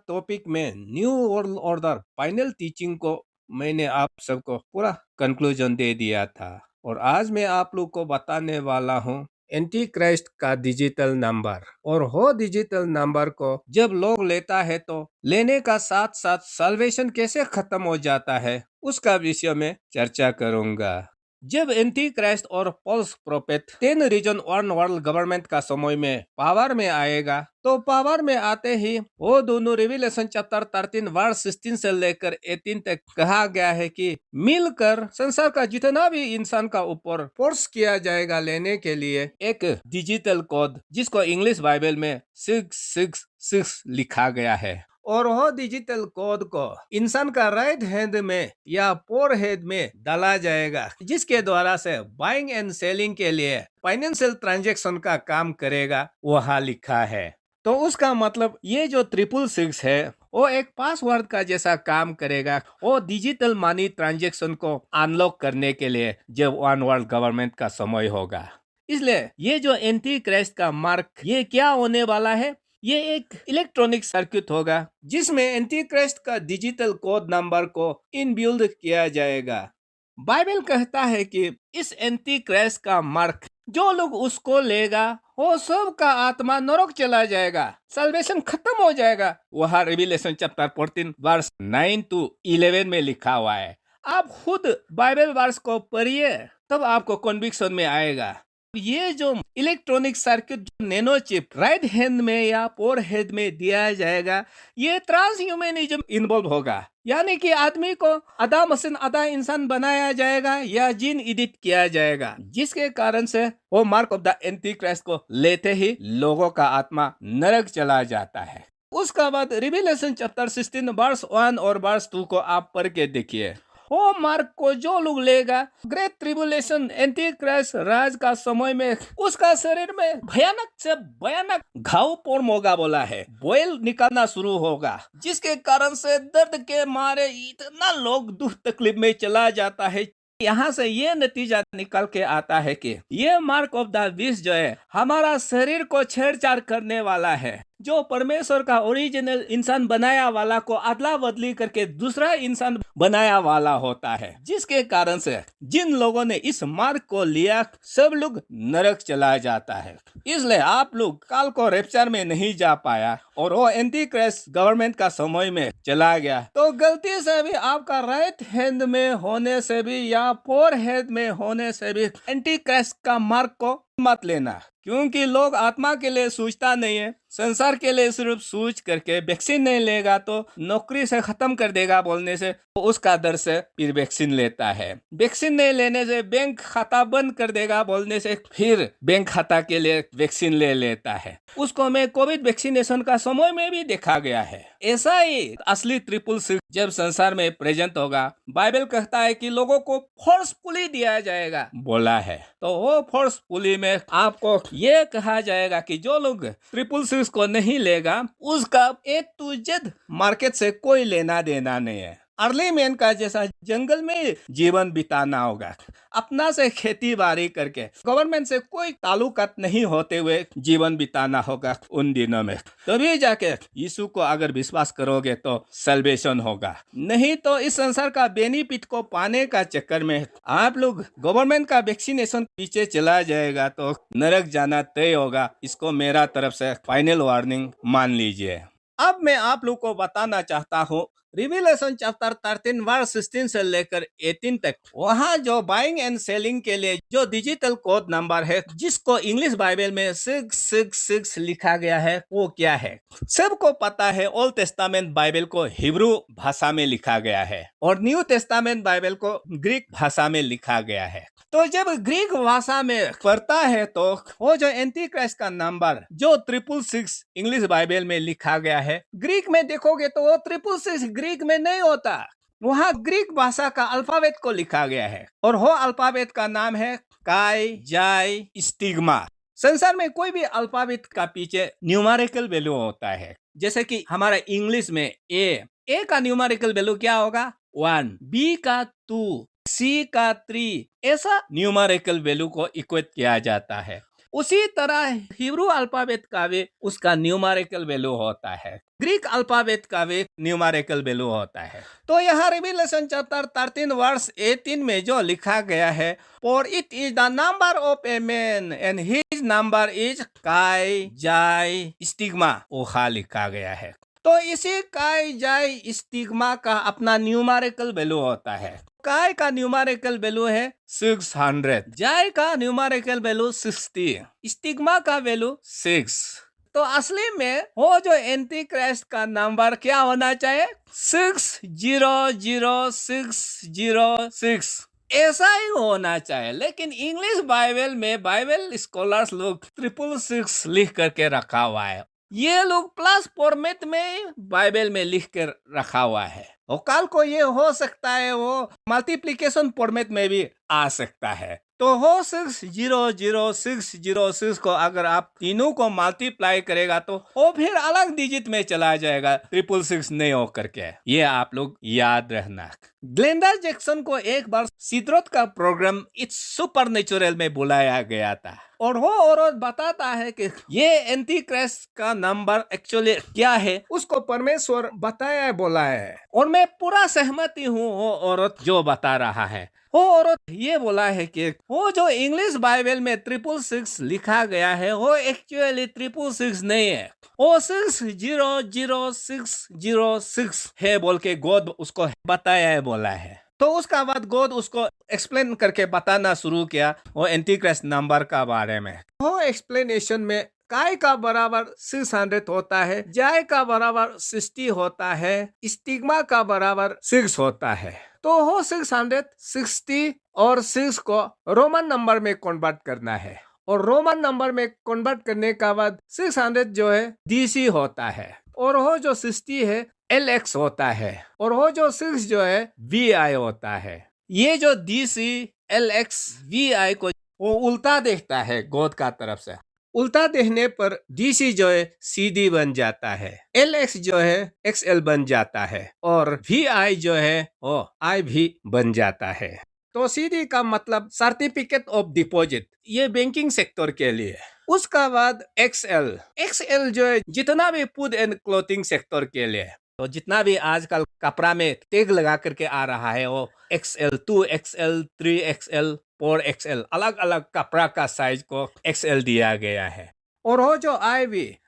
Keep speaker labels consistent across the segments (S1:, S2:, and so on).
S1: Topic में new world order final teaching को मैंने आप सबको पूरा कंक्लूजन दे दिया था और आज मैं आप लोग को बताने वाला हूँ एंटी क्राइस्ट का डिजिटल नंबर। और वो डिजिटल नंबर को जब लोग लेता है तो लेने का साथ साथ साल्वेशन कैसे खत्म हो जाता है उसका विषय में चर्चा करूंगा। जब एंटी क्राइस्ट और false prophet 10 region one world government का समय में पावर में आएगा तो पावर में आते ही वो दोनों रिविलेशन चैप्टर 13 वर्स 16 से लेकर 18 तक कहा गया है कि मिलकर संसार का जितना भी इंसान का ऊपर फोर्स किया जाएगा लेने के लिए एक डिजिटल कोड जिसको इंग्लिश बाइबल में 666 लिखा गया है और वह डिजिटल कोड को इंसान का राइट हैंड में या फोर हेड में डाला जाएगा जिसके द्वारा से बाइंग एंड सेलिंग के लिए फाइनेंशियल ट्रांजैक्शन का काम करेगा वहाँ लिखा है। तो उसका मतलब ये जो 666 है वो एक पासवर्ड का जैसा काम करेगा वो डिजिटल मनी ट्रांजैक्शन को अनलॉक करने के लिए जब वन वर्ल्ड गवर्नमेंट का समय होगा। इसलिए ये जो एंटी क्राइस्ट का मार्क ये क्या होने वाला है, ये एक इलेक्ट्रॉनिक सर्किट होगा जिसमें एंटी क्राइस्ट का डिजिटल कोड नंबर को इनबिल्ड किया जाएगा। बाइबल कहता है कि इस एंटी क्राइस्ट का मार्क जो लोग उसको लेगा वो सब का आत्मा नरक चला जाएगा, सल्वेशन खत्म हो जाएगा। वह रिविलेशन चैप्टर 14 वर्स 9 to 11 में लिखा हुआ है। आप खुद बाइबल वर्स को पढ़िए तब आपको कन्विक्शन में आएगा। ये जो electronic circuit nano chip right hand में या फोर हेड में दिया जाएगा ये ट्रांसह्यूमनिज्म इन्वॉल्व होगा, यानी कि आदमी को आधा मशीन आधा इंसान बनाया जाएगा या जीन एडिट किया जाएगा जिसके कारण से वो mark of the anti Christ को लेते ही लोगों का आत्मा नरक चला जाता है। उसका बाद रिविलेशन चैप्टर 16 वर्स 1 और वर्स 2 को आप पढ़ के देखिए। वो मार्क को जो लोग लेगा ग्रेट ट्रिबुलेशन एंटी क्राइस्ट राज का समय में उसका शरीर में भयानक से भयानक घाव फॉर्म होगा, बोला है बॉयल निकलना शुरू होगा जिसके कारण से दर्द के मारे इतना लोग दुख तकलीफ में चला जाता है। यहाँ से ये नतीजा निकल के आता है कि ये मार्क ऑफ द बीस्ट जो है हमारा शरीर को छेड़छाड़ करने वाला है, जो परमेश्वर का ओरिजिनल इंसान बनाया वाला को अदला बदली करके दूसरा इंसान बनाया वाला होता है, जिसके कारण से जिन लोगों ने इस मार्ग को लिया सब लोग नरक चला जाता है। इसलिए आप लोग कल को रैप्चर में नहीं जा पाया और वो एंटी क्राइस्ट गवर्नमेंट का समय में चला गया तो गलती से भी आपका राइट हैंड में होने से भी या फोर हेड में होने से भी एंटी क्राइस्ट का मार्ग को मत लेना, क्योंकि लोग आत्मा के लिए सोचता नहीं है, संसार के लिए सिर्फ सोच करके वैक्सीन नहीं लेगा तो नौकरी से खत्म कर देगा बोलने से तो उसका डर से फिर वैक्सीन लेता है, वैक्सीन नहीं लेने से बैंक खाता बंद कर देगा बोलने से फिर बैंक खाता के लिए वैक्सीन ले लेता है। उसको मैं कोविड वैक्सीनेशन का समय में भी देखा गया है। ऐसा ही असली 666 जब संसार में प्रेजेंट होगा, बाइबल कहता है कि लोगों को फोर्सफुली दिया जाएगा बोला है। तो वो फोर्सफुली में आपको ये कहा जाएगा कि जो लोग 666 को नहीं लेगा उसका A to Z मार्केट से कोई लेना देना नहीं है। अर्ली मैन का जैसा जंगल में जीवन बिताना होगा, अपना से खेती बाड़ी करके गवर्नमेंट से कोई ताल्लुकात नहीं होते हुए जीवन बिताना होगा उन दिनों में, तभी जाके यीशु को अगर विश्वास करोगे तो सल्वेशन होगा। नहीं तो इस संसार का बेनिफिट को पाने का चक्कर में आप लोग गवर्नमेंट का वैक्सीनेशन पीछे चला जाएगा तो नरक जाना तय होगा। इसको मेरा तरफ से फाइनल वार्निंग मान लीजिए। अब मैं आप लोग को बताना चाहता हूँ रिविलेशन चैप्टर 13 वर्स 16 से लेकर 18 तक वहाँ जो बाइंग एंड सेलिंग के लिए जो डिजिटल कोड नंबर है जिसको इंग्लिश बाइबल में 666 लिखा गया है वो क्या है। सबको पता है ओल्ड टेस्टामेंट बाइबल को हिब्रू भाषा में लिखा गया है और न्यू टेस्टामेंट बाइबल को ग्रीक भाषा में लिखा गया है। तो जब ग्रीक भाषा में पढ़ता है तो वो जो एंटी क्राइस्ट का नंबर जो 666 इंग्लिश बाइबल में लिखा गया है, ग्रीक में देखोगे तो वो 666 ग्रीक में नहीं होता, वहाँ ग्रीक भाषा का अल्फाबेट को लिखा गया है और वो अल्फाबेट का नाम है काई जाई स्टिग्मा। संसार में कोई भी अल्फाबेट का पीछे न्यूमेरिकल वैल्यू होता है, जैसे कि हमारा इंग्लिश में ए का न्यूमेरिकल वैल्यू क्या होगा 1, बी का 2, C का 3, ऐसा न्यूमेरिकल वैल्यू को इक्वेट किया जाता है। उसी तरह हिब्रू अल्फाबेट का भी उसका न्यूमेरिकल वैल्यू होता है, ग्रीक अल्फाबेट का भी न्यूमेरिकल वैल्यू होता है। तो यहाँ रिवीलेशन चैप्टर 13 वर्स 18 में जो लिखा गया है, for it is the number of a man and his number is काई जाई स्टिग्मा, ओहा लिखा गया है। तो इसी काई जाई स्टिग्मा का अपना न्यूमेरिकल वैल्यू होता है। काय का न्यूमेरिकल वैल्यू है 600, जाय का न्यूमेरिकल वैल्यू 60, स्टिग्मा का वैल्यू 6। तो असली में वो जो एंटी क्राइस्ट का नंबर क्या होना चाहिए, 600606, ऐसा ही होना चाहिए। लेकिन इंग्लिश बाइबल में बाइबल स्कॉलर्स लोग 666 लिख करके रखा हुआ है। ये लोग प्लस फॉर्मेट में बाइबल में लिख कर रखा हुआ है, और कल को ये हो सकता है वो मल्टीप्लिकेशन फॉर्मेट में भी आ सकता है। तो हो 600606 को अगर आप तीनों को मल्टीप्लाई करेगा तो वो फिर अलग डिजिट में चला जाएगा, 666 नहीं हो करके। ये आप लोग याद रखना। ग्लेंडा जैक्सन को एक बार सिद्रोत का प्रोग्राम इट्स सुपरनेचुरल में बुलाया गया था, और वो औरत बताता है कि ये एंटी क्राइस्ट का नंबर एक्चुअली क्या है, उसको परमेश्वर बताया बोला है। और मैं पूरा सहमति हूँ वो औरत जो बता रहा है। वो औरत ये बोला है कि वो जो इंग्लिश बाइबल में 666 लिखा गया है वो एक्चुअली 666 नहीं है, वो 600606 है बोल के गॉड उसको बताया है बोला है। तो उसका बाद गॉड उसको एक्सप्लेन करके बताना शुरू किया वो एंटी क्राइस्ट नंबर का बारे में। वो एक्सप्लेनेशन में काय का बराबर 600 होता है, जाय का बराबर 60 होता है, स्टिग्मा का बराबर 6 होता है। तो हो 660 और 6 को रोमन नंबर में कन्वर्ट करना है, और रोमन नंबर में कन्वर्ट करने का बाद 600 जो है DC होता है, और वो जो 60 है LX होता है, और वो जो 6 जो है VI होता है। ये जो DC LX VI को वो उल्टा देखता है गॉड का तरफ से। उल्टा देखने पर DC जो है CD बन जाता है, LX जो है XL बन जाता है, और VI जो है वो IV बन जाता है। तो CD का मतलब सर्टिफिकेट ऑफ डिपॉजिट, ये बैंकिंग सेक्टर के लिए। उसका बाद XL जो है जितना भी फूड एंड क्लोथिंग सेक्टर के लिए। तो जितना भी आजकल कपड़ा में टैग लगा करके आ रहा है वो XL, 2XL, 3XL, 4XL, अलग अलग कपड़ा का साइज को XL दिया गया है। और वो जो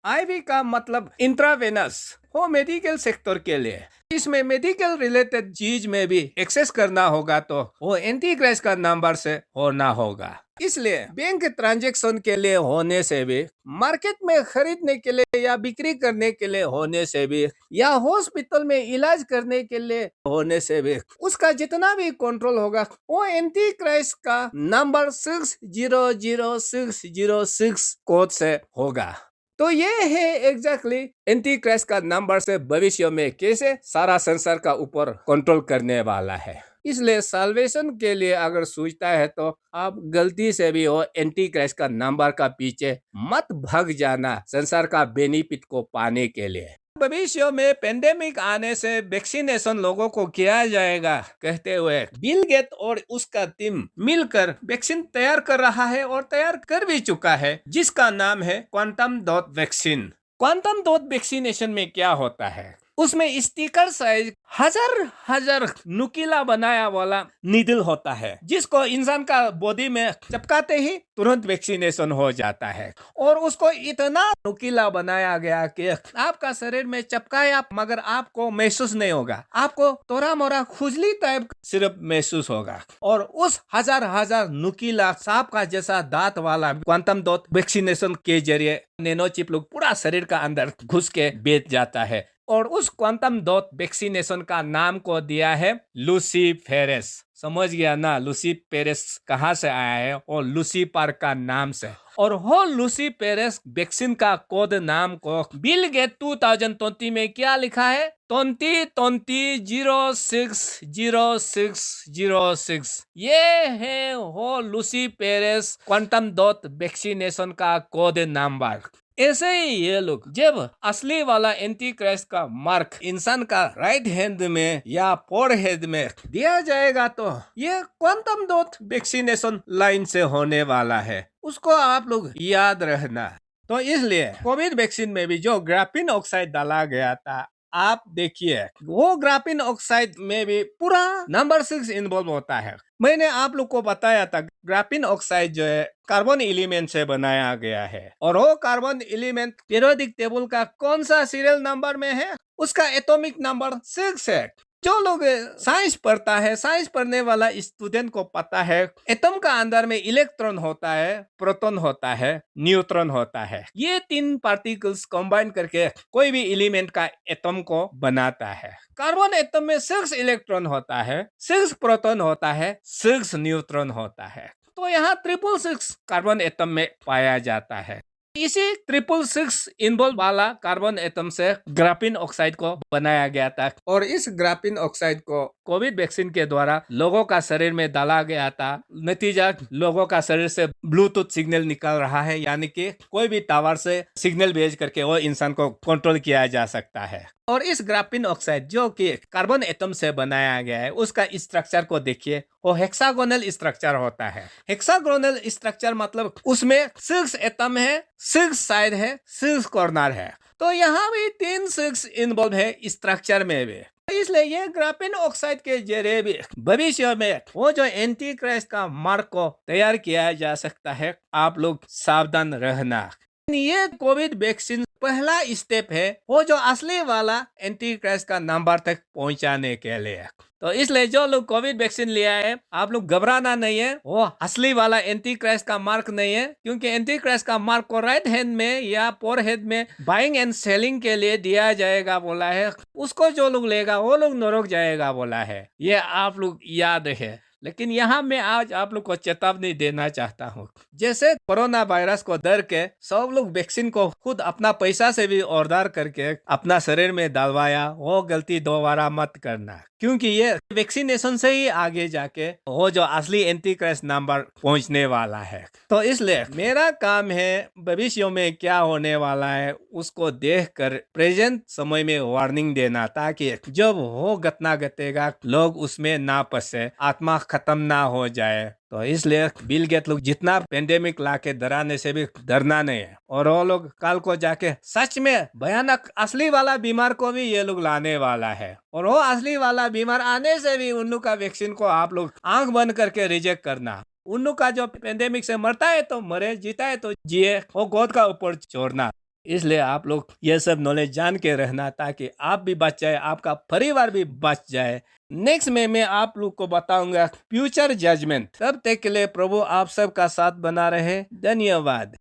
S1: IV का मतलब इंट्रावेनस, वो मेडिकल सेक्टर के लिए। इसमें मेडिकल रिलेटेड चीज में भी एक्सेस करना होगा तो वो एंटी क्राइस्ट का नंबर से होना होगा। इसलिए बैंक ट्रांजैक्शन के लिए होने से भी, मार्केट में खरीदने के लिए या बिक्री करने के लिए होने से भी, या हॉस्पिटल में इलाज करने के लिए होने से भी, उसका जितना भी कंट्रोल होगा वो एंटी क्राइस्ट का नंबर 600606 कोड से होगा। तो ये है एग्जैक्टली एंटी क्राइस्ट का नंबर से भविष्य में कैसे सारा संसार का ऊपर कंट्रोल करने वाला है। इसलिए साल्वेशन के लिए अगर सोचता है तो आप गलती से भी वो एंटी क्राइस्ट का नंबर का पीछे मत भाग जाना संसार का बेनिफिट को पाने के लिए। भविष्य में पेंडेमिक आने से वैक्सीनेशन लोगों को किया जाएगा कहते हुए बिल गेट और उसका टीम मिलकर वैक्सीन तैयार कर रहा है, और तैयार कर भी चुका है, जिसका नाम है quantum dot vaccine. Quantum dot vaccination में क्या होता है, उसमें स्टिकर साइज हजार नुकीला बनाया वाला नीडल होता है, जिसको इंसान का बॉडी में चिपकाते ही तुरंत वैक्सीनेशन हो जाता है। और उसको इतना नुकीला बनाया गया कि आपका शरीर में चिपकाया मगर आपको महसूस नहीं होगा, आपको थोड़ा मोड़ा खुजली टाइप सिर्फ महसूस होगा। और उस हजार नुकीला सांप का जैसा दांत वाला क्वांटम डॉट वैक्सीनेशन के जरिए नैनो चिप लोग पूरा शरीर का अंदर घुस के बैठ जाता है। और उस क्वांटम डॉट वैक्सीनेशन का नाम को दिया है लूसीफेरस। समझ गया ना, लूसीफेरस कहाँ से आया है, और लूसीफर का नाम से। और वो लूसीफेरस वैक्सीन का कोड नाम को बिल गेट 2020 में क्या लिखा है, 2020060606। ये है वो लूसीफेरस क्वांटम डॉट वैक्सीनेशन का कोड नंबर। ऐसे ही ये लोग जब असली वाला एंटी क्राइस्ट का मार्क इंसान का राइट हैंड में या फोरहेड में दिया जाएगा तो ये क्वांटम डॉट वैक्सीनेशन लाइन से होने वाला है, उसको आप लोग याद रखना। तो इसलिए कोविड वैक्सीन में भी जो ग्राफीन ऑक्साइड डाला गया था, आप देखिए वो ग्राफीन ऑक्साइड में भी पूरा नंबर 6 इन्वॉल्व होता है। मैंने आप लोग को बताया था ग्राफीन ऑक्साइड जो है कार्बन एलिमेंट से बनाया गया है, और वो कार्बन एलिमेंट पीरियोडिक टेबल का कौन सा सीरियल नंबर में है, उसका एटॉमिक नंबर 6 है। जो लोग साइंस पढ़ता है, साइंस पढ़ने वाला स्टूडेंट को पता है एटम का अंदर में इलेक्ट्रॉन होता है, प्रोटॉन होता है, न्यूट्रॉन होता है। ये 3 पार्टिकल्स कंबाइन करके कोई भी एलिमेंट का एटम को बनाता है। कार्बन एटम में 6 इलेक्ट्रॉन होता है, 6 प्रोटॉन होता है, 6 न्यूट्रॉन होता है। तो यहाँ 666 कार्बन एटम में पाया जाता है। इसी 666 इन्वॉल्व वाला कार्बन एटम से ग्राफीन ऑक्साइड को बनाया गया था, और इस ग्राफीन ऑक्साइड को कोविड वैक्सीन के द्वारा लोगों का शरीर में डाला गया था। नतीजा लोगों का शरीर से ब्लूटूथ सिग्नल निकल रहा है, यानी कि कोई भी टावर से सिग्नल भेज करके वो इंसान को कंट्रोल किया जा सकता है। और इस ग्राफीन ऑक्साइड जो कि कार्बन एटम से बनाया गया है, उसका स्ट्रक्चर को देखिए, वो हेक्सागोनल स्ट्रक्चर होता है। हेक्सागोनल स्ट्रक्चर मतलब उसमें 6 एटम है, 6 साइड है, 6 कॉर्नर है। तो यहाँ भी 3 6 इन्वॉल्व है स्ट्रक्चर में भी। इसलिए ये ग्राफीन ऑक्साइड के जरिए भी भविष्य में वो जो एंटी क्राइस्ट का मार्क को तैयार किया जा सकता है, आप लोग सावधान रहना। ये कोविड वैक्सीन पहला स्टेप है वो जो असली वाला एंटी क्राइस्ट का नंबर तक पहुंचाने के लिए। तो इसलिए जो लोग कोविड वैक्सीन लिया है, आप लोग घबराना नहीं है, वो असली वाला एंटी क्राइस्ट का मार्क नहीं है, क्योंकि एंटी क्राइस्ट का मार्क को राइट हैंड में या फोरहेड में बाइंग एंड सेलिंग के लिए दिया जाएगा बोला है। उसको जो लोग लेगा वो लोग नरक जाएगा बोला है। ये आप लोग याद है। लेकिन यहाँ मैं आज आप लोग को चेतावनी देना चाहता हूँ, जैसे कोरोना वायरस को डर के सब लोग वैक्सीन को खुद अपना पैसा से भी ऑर्डर करके अपना शरीर में डालवाया, वो गलती दोबारा मत करना, क्योंकि ये वैक्सीनेशन से ही आगे जाके वो जो असली एंटी क्राइस्ट नंबर पहुंचने वाला है। तो इसलिए मेरा काम है भविष्य में क्या होने वाला है उसको देखकर प्रेजेंट समय में वार्निंग देना, ताकि जब वो घटना घटेगा लोग उसमें ना फंसे, आत्मा खत्म ना हो जाए। तो इसलिए बिल गेट लोग जितना पेंडेमिक लाके डराने से भी डरना नहीं है, और वो लोग कल को जाके सच में भयानक असली वाला बीमार को भी ये लोग लाने वाला है, और वो असली वाला बीमार आने से भी उन लोग का वैक्सीन को आप लोग आंख बंद करके रिजेक्ट करना। उन लोग का जो पेंडेमिक से मरता है तो मरे, जीता है तो जिए, वो गोद का ऊपर छोड़ना। इसलिए आप लोग ये सब नॉलेज जान के रहना, ताकि आप भी बच जाए, आपका परिवार भी बच जाए। नेक्स्ट में मैं आप लोग को बताऊंगा फ्यूचर जजमेंट। तब तक के लिए प्रभु आप सबका साथ बना रहे। धन्यवाद।